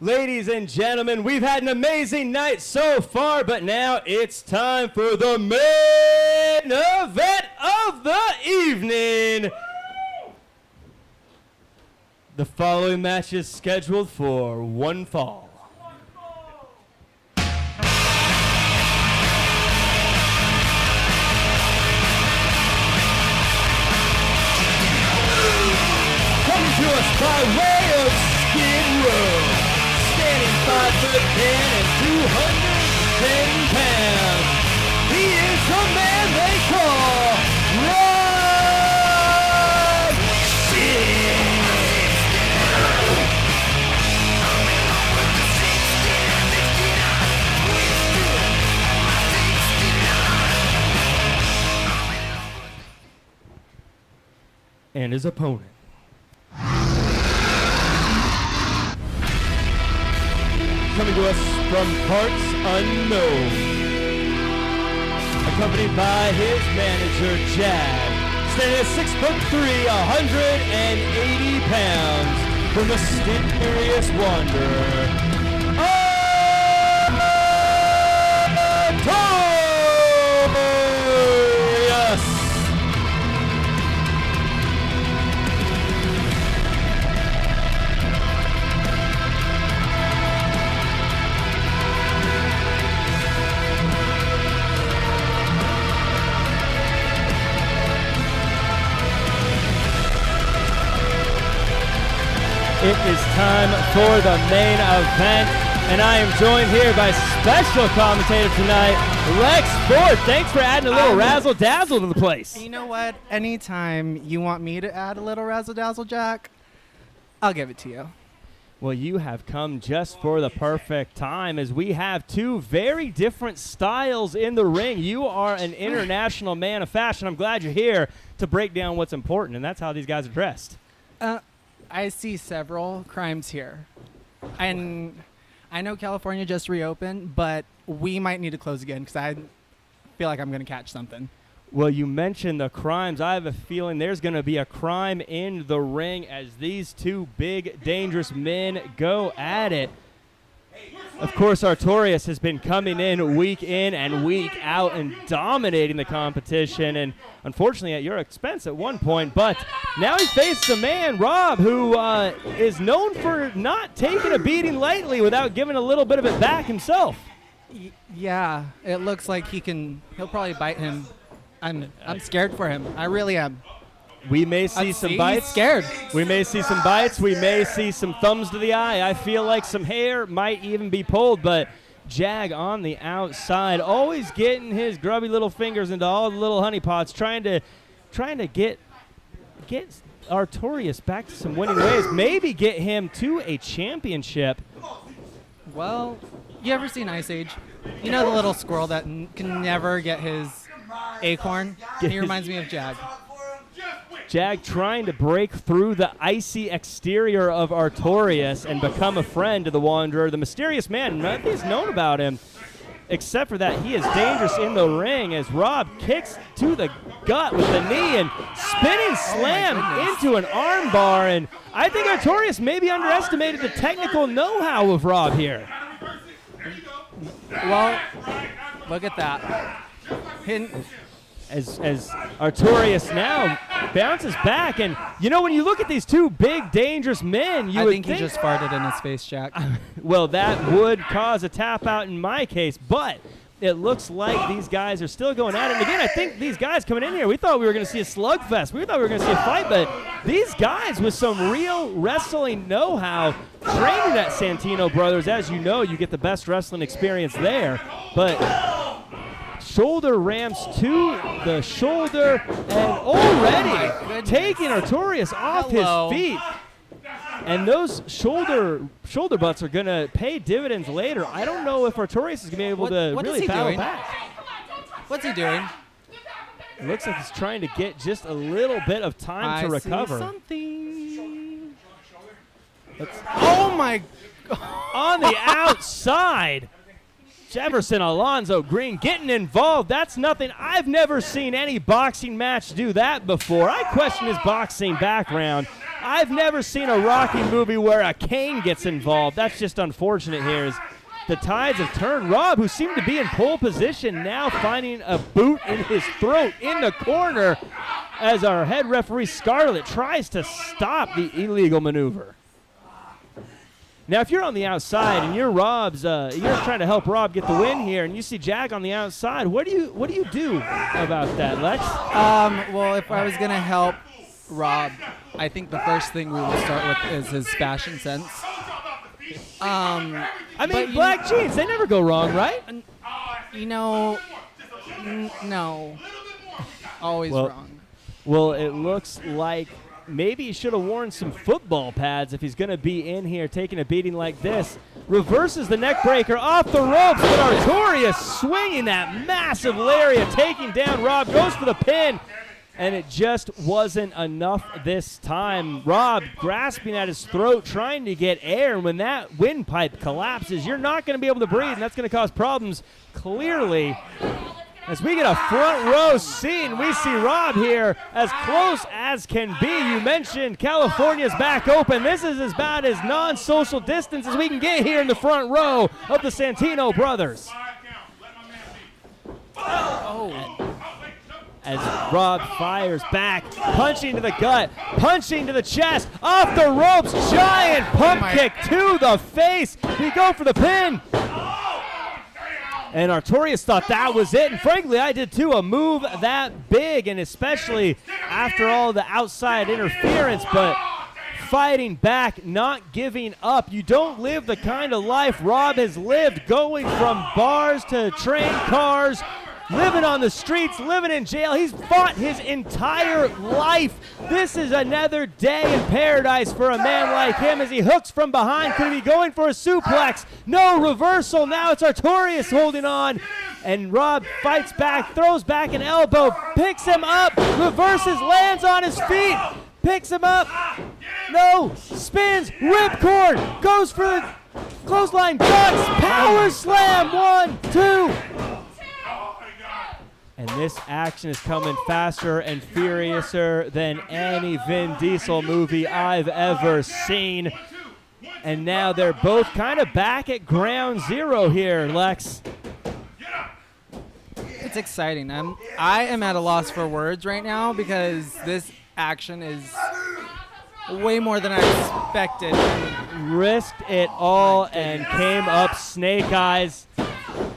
Ladies and gentlemen, we've had an amazing night so far, but now it's time for the main event of the evening. The following match is scheduled for one fall. Coming to us by way of Skid Row. Standing 5'10" and 210 pounds. He is the man they call Rob Shiet. And his opponent. Coming to us from parts unknown, accompanied by his manager, Jag, standing at 6'3", 180 pounds, the mysterious wanderer, Artorias. It is time for the main event, and I am joined here by special commentator tonight, Lex Ford. Thanks for adding a little razzle-dazzle to the place. You know what? Anytime you want me to add a little razzle-dazzle, Jack, I'll give it to you. Well, you have come just for the perfect time, as we have two very different styles in the ring. You are an international man of fashion. I'm glad you're here to break down what's important, and that's how these guys are dressed. I see several crimes here. And I know California just reopened, but we might need to close again because I feel like I'm going to catch something. Well, you mentioned the crimes. I have a feeling there's going to be a crime in the ring as these two big, dangerous men go at it. Of course, Artorias has been coming in week out and dominating the competition, and unfortunately at your expense at one point. But now he faces a man, Rob, who is known for not taking a beating lightly without giving a little bit of it back himself. Yeah, it looks like he'll probably bite him. I'm scared for him. I really am. We may see some bites. He's scared. We may see some bites. We may see some thumbs to the eye. I feel like some hair might even be pulled, but Jag on the outside, always getting his grubby little fingers into all the little honeypots, trying to get Artorias back to some winning ways, maybe get him to a championship. Well, you ever seen Ice Age? You know the little squirrel that can never get his acorn? He reminds me of Jag. Jag trying to break through the icy exterior of Artorias and become a friend to the Wanderer, the mysterious man. Nothing's known about him, except for that he is dangerous in the ring as Rob kicks to the gut with the knee and spinning slam into an armbar. And I think Artorias maybe underestimated the technical know-how of Rob here. Well, look at that. As Artorias now bounces back, and you know, when you look at these two big, dangerous men, I think he just farted in his face, Jack. Well, that would cause a tap out in my case, but it looks like these guys are still going at it. And again, I think these guys coming in here, we thought we were going to see a slugfest. We thought we were going to see a fight, but these guys with some real wrestling know-how, training at Santino Brothers, as you know, you get the best wrestling experience there, but shoulder rams to the shoulder, and already taking Artorias off his feet. And those shoulder butts are going to pay dividends later. I don't know if Artorias is going to be able to really battle back. What's he doing? It looks like he's trying to get just a little bit of time to recover. Something. Oh, my God. On the outside. Jefferson Alonzo Green getting involved. That's nothing. I've never seen any boxing match do that before. I question his boxing background. I've never seen a Rocky movie where a cane gets involved. That's just unfortunate here. As the tides have turned. Rob, who seemed to be in pole position, now finding a boot in his throat in the corner as our head referee Scarlett tries to stop the illegal maneuver. Now, if you're on the outside and you're trying to help Rob get the win here, and you see Jag on the outside, what do you do about that, Lex? Well, if I was gonna help Rob, I think the first thing we will start with is his fashion sense. I mean, black jeans, they never go wrong, right? No. Always wrong. Well, it looks like maybe he should have worn some football pads if he's going to be in here taking a beating like this. Reverses the neck breaker off the ropes, but Artorias swinging that massive lariat, taking down Rob, goes for the pin, and it just wasn't enough this time. Rob grasping at his throat, trying to get air, and when that windpipe collapses, you're not going to be able to breathe, and that's going to cause problems clearly. As we get a front row scene, we see Rob here as close as can be. You mentioned California's back open. This is about as non-social distance as we can get here in the front row of the Santino brothers. As Rob fires back, punching to the gut, punching to the chest, off the ropes, giant pump kick to the face. We go for the pin. And Artorias thought that was it, and frankly, I did too. A move that big, and especially after all the outside interference, but fighting back, not giving up. You don't live the kind of life Rob has lived, going from bars to train cars, living on the streets, living in jail. He's fought his entire life. This is another day in paradise for a man like him as he hooks from behind. Could he be going for a suplex? No, reversal. Now it's Artorias holding on. And Rob fights back, throws back an elbow, picks him up, reverses, lands on his feet, picks him up. No, spins, ripcord, goes for the clothesline, ducks, power slam, 1, 2. And this action is coming faster and furiouser than any Vin Diesel movie I've ever seen. And now they're both kind of back at ground zero here, Lex. It's exciting. I am at a loss for words right now because this action is way more than I expected. Risked it all and came up snake eyes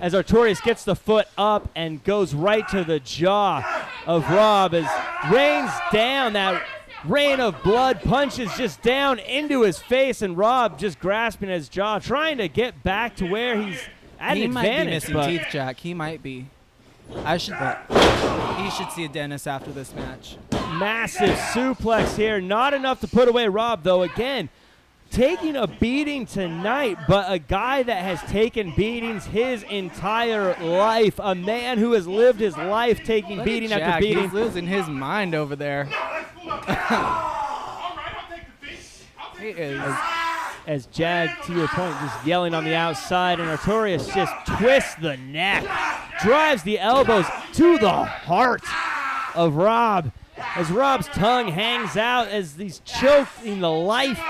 as Artorias gets the foot up and goes right to the jaw of Rob as rains down. That rain of blood punches just down into his face, and Rob just grasping his jaw, trying to get back to where he's at an advantage. He might be missing teeth, Jack. He might be. He should see a dentist after this match. Massive suplex here. Not enough to put away Rob, though. Again, taking a beating tonight, but a guy that has taken beatings his entire life. A man who has lived his life taking beating after beating. He's losing his mind over there. He is. As Jag, to your point, just yelling on the outside, and Artorias just twists the neck, drives the elbows to the heart of Rob, as Rob's tongue hangs out as he's choking the life.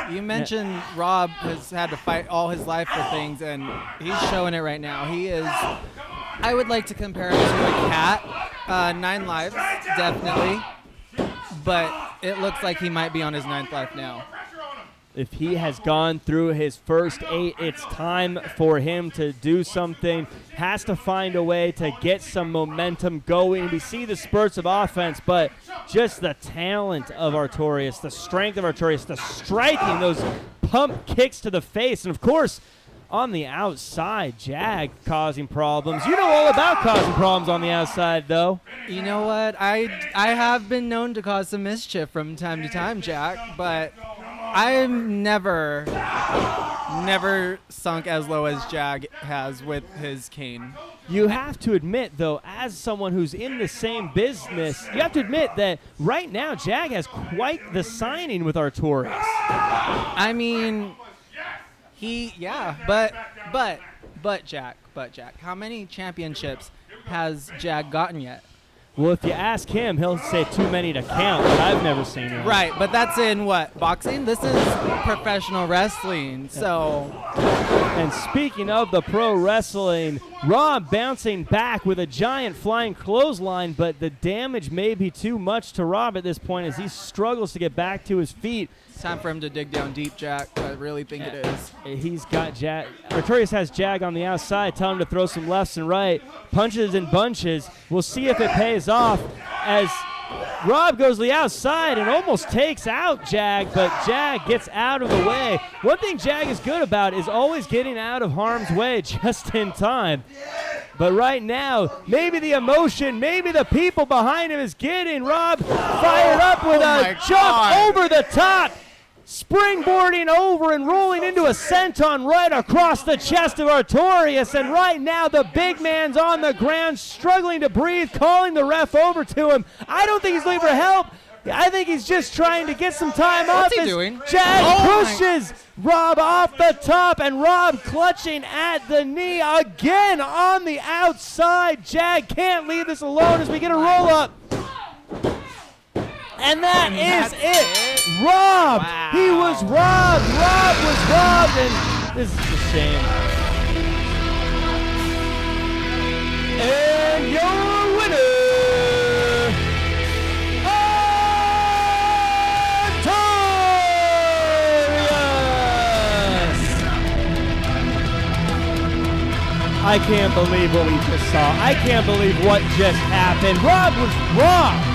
You mentioned Rob has had to fight all his life for things, and he's showing it right now. He is, I would like to compare him to a cat. 9 lives, definitely. But it looks like he might be on his 9th life now. If he has gone through his first 8, it's time for him to do something. Has to find a way to get some momentum going. We see the spurts of offense, but just the talent of Artorias, the strength of Artorias, the striking, those pump kicks to the face. And, of course, on the outside, Jag causing problems. You know all about causing problems on the outside, though. You know what? I have been known to cause some mischief from time to time, Jack, but I'm never sunk as low as Jag has with his cane. You have to admit, though, as someone who's in the same business, you have to admit that right now Jag has quite the signing with Artorias. I mean, but Jack, how many championships has Jag gotten yet? Well, if you ask him, he'll say too many to count, but I've never seen it. Right, but that's in what? Boxing? This is professional wrestling, so. And speaking of the pro wrestling, Rob bouncing back with a giant flying clothesline, but the damage may be too much to Rob at this point as he struggles to get back to his feet. It's time for him to dig down deep, Jack. I really think it is. He's got Jag. Artorias has Jag on the outside, telling him to throw some lefts and right, punches and bunches. We'll see if it pays off as Rob goes to the outside and almost takes out Jag, but Jag gets out of the way. One thing Jag is good about is always getting out of harm's way just in time. But right now, maybe the emotion, maybe the people behind him is getting Rob fired up with a jump over the top. Springboarding over and rolling into a senton right across the chest of Artorias. And right now, the big man's on the ground, struggling to breathe, calling the ref over to him. I don't think he's looking for help. I think he's just trying to get some time off. What's he doing? Jag pushes Rob off the top, and Rob clutching at the knee again on the outside. Jag can't leave this alone as we get a roll-up. And that is it. Robbed. Wow. He was robbed. Rob was robbed, and this is a shame. And your winner, Artorias. I can't believe what we just saw. I can't believe what just happened. Rob was robbed.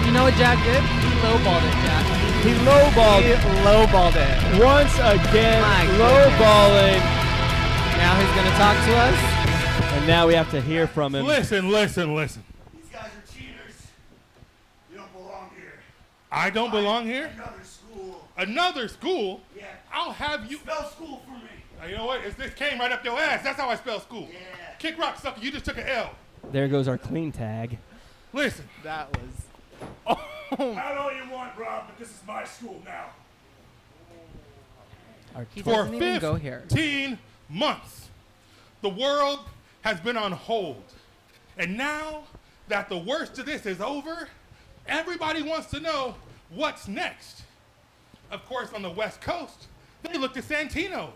You know what Jack did? He lowballed it, Jack. He lowballed it. Once again, My lowballing. Now he's going to talk to us. And now we have to hear from him. Listen. These guys are cheaters. You don't belong here. I don't belong here? Another school. Another school? Yeah. I'll have you. Spell school for me. You know what? This came right up your ass. That's how I spell school. Yeah. Kick rock, sucker. You just took an L. There goes our clean tag. Listen. That was. I don't know what you want, Rob, but this is my school now. He For doesn't even go here. 15 months, the world has been on hold. And now that the worst of this is over, everybody wants to know what's next. Of course, on the West Coast, they look to Santino's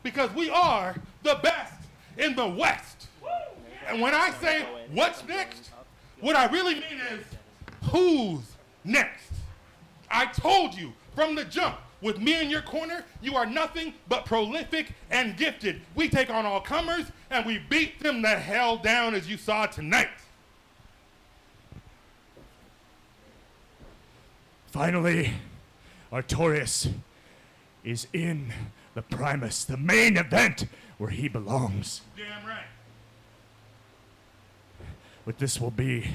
because we are the best in the West. And when I say what's next, what I really mean is who's next? I told you from the jump, with me in your corner, you are nothing but prolific and gifted. We take on all comers, and we beat them the hell down as you saw tonight. Finally, Artorias is in the Primus, the main event where he belongs. Damn right. But this will be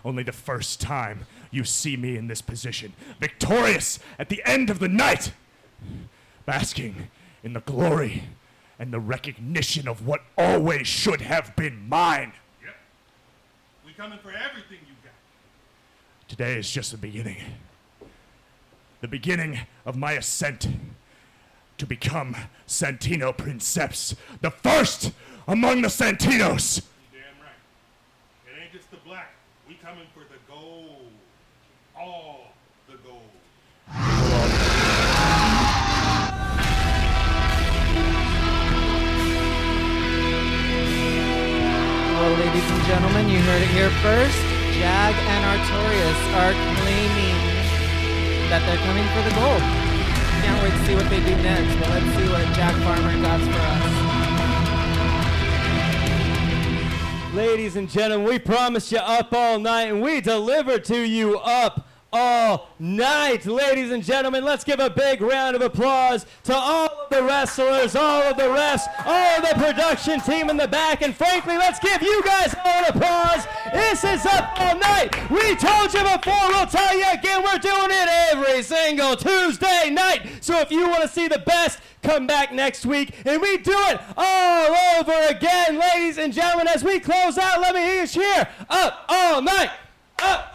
only the first time you see me in this position, victorious at the end of the night, basking in the glory and the recognition of what always should have been mine. Yep. We coming for everything you got. Today is just the beginning of my ascent to become Santino Princeps, the first among the Santinos. Damn right. It ain't just the black. We coming for the gold. All the gold. Well, ladies and gentlemen, you heard it here first. Jag and Artorias are claiming that they're coming for the gold. Can't wait to see what they do next, but let's see what Jack Farmer got for us. Ladies and gentlemen, we promised you up all night, and we delivered to you up all night. Ladies and gentlemen, let's give a big round of applause to all of the wrestlers, all of the refs, all of the production team in the back, and frankly, let's give you guys all an applause. This is Up All Night. We told you before, we'll tell you again, we're doing it every single Tuesday night. So if you want to see the best, come back next week, and we do it all over again. Ladies and gentlemen, as we close out, let me hear you cheer. Up all night. Up